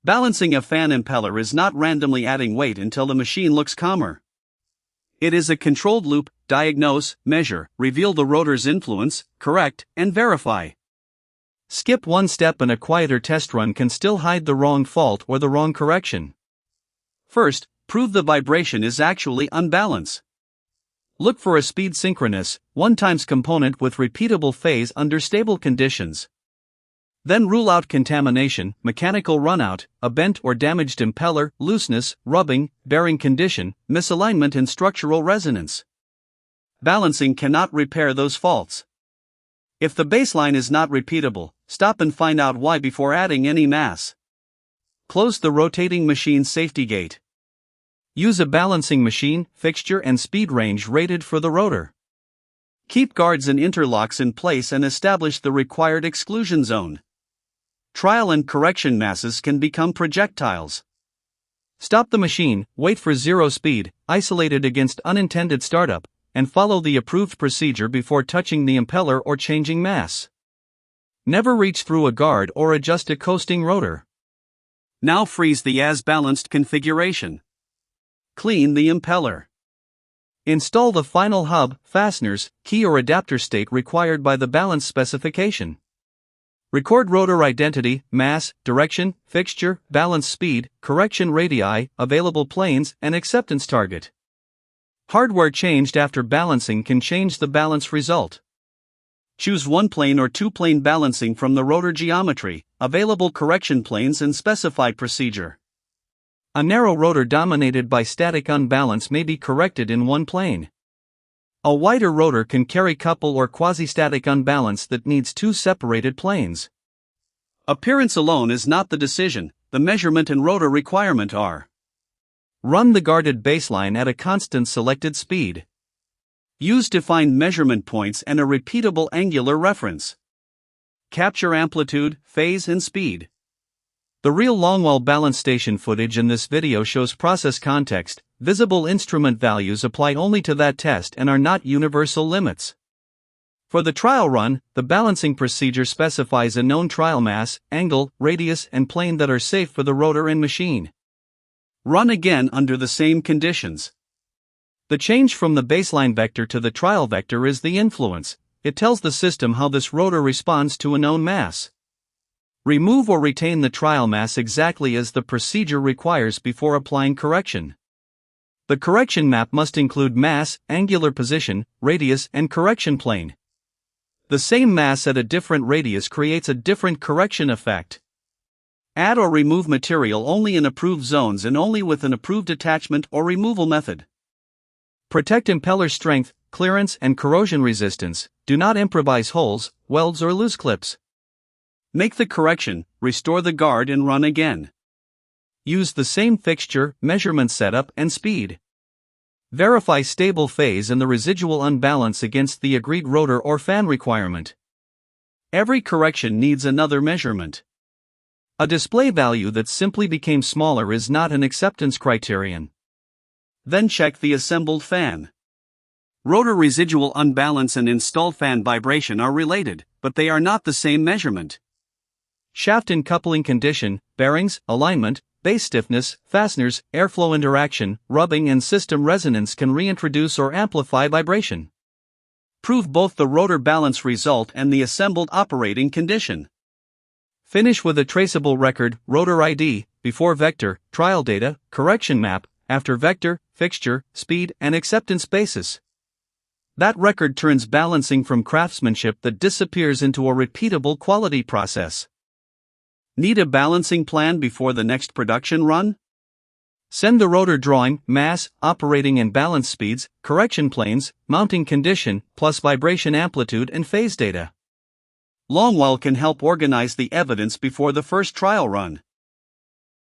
Balancing a fan impeller is not randomly adding weight until the machine looks calmer. It is a controlled loop: diagnose, measure, reveal the rotor's influence, correct, and verify. Skip one step and a quieter test run can still hide the wrong fault or the wrong correction. First, prove the vibration is actually unbalance. Look for a speed synchronous, 1x component with repeatable phase under stable conditions. Then rule out contamination, mechanical runout, a bent or damaged impeller, looseness, rubbing, bearing condition, misalignment and structural resonance. Balancing cannot repair those faults. If the baseline is not repeatable, stop and find out why before adding any mass. Close the rotating machine safety gate. Use a balancing machine, fixture and speed range rated for the rotor. Keep guards and interlocks in place and establish the required exclusion zone. Trial and correction masses can become projectiles. Stop the machine, wait for zero speed, isolate it against unintended startup, and follow the approved procedure before touching the impeller or changing mass. Never reach through a guard or adjust a coasting rotor. Now freeze the as-balanced configuration. Clean the impeller. Install the final hub, fasteners, key or adapter state required by the balance specification. Record rotor identity, mass, direction, fixture, balance speed, correction radii, available planes, and acceptance target. Hardware changed after balancing can change the balance result. Choose one plane or two plane balancing from the rotor geometry, available correction planes and specified procedure. A narrow rotor dominated by static unbalance may be corrected in one plane. A wider rotor can carry couple or quasi-static unbalance that needs two separated planes. Appearance alone is not the decision, the measurement and rotor requirement are. Run the guarded baseline at a constant selected speed. Use defined measurement points and a repeatable angular reference. Capture amplitude, phase and speed. The real Longwell balance station footage in this video shows process context. Visible instrument values apply only to that test and are not universal limits. For the trial run, the balancing procedure specifies a known trial mass, angle, radius, and plane that are safe for the rotor and machine. Run again under the same conditions. The change from the baseline vector to the trial vector is the influence. It tells the system how this rotor responds to a known mass. Remove or retain the trial mass exactly as the procedure requires before applying correction. The correction map must include mass, angular position, radius, and correction plane. The same mass at a different radius creates a different correction effect. Add or remove material only in approved zones and only with an approved attachment or removal method. Protect impeller strength, clearance, and corrosion resistance. Do not improvise holes, welds, or loose clips. Make the correction, restore the guard, and run again. Use the same fixture, measurement setup, and speed. Verify stable phase and the residual unbalance against the agreed rotor or fan requirement. Every correction needs another measurement. A display value that simply became smaller is not an acceptance criterion. Then check the assembled fan. Rotor residual unbalance and installed fan vibration are related, but they are not the same measurement. Shaft and coupling condition, bearings, alignment, base stiffness, fasteners, airflow interaction, rubbing and system resonance can reintroduce or amplify vibration. Prove both the rotor balance result and the assembled operating condition. Finish with a traceable record, rotor ID, before vector, trial data, correction map, after vector, fixture, speed, and acceptance basis. That record turns balancing from craftsmanship that disappears into a repeatable quality process. Need a balancing plan before the next production run? Send the rotor drawing, mass, operating and balance speeds, correction planes, mounting condition, plus vibration amplitude and phase data. Longwell can help organize the evidence before the first trial run.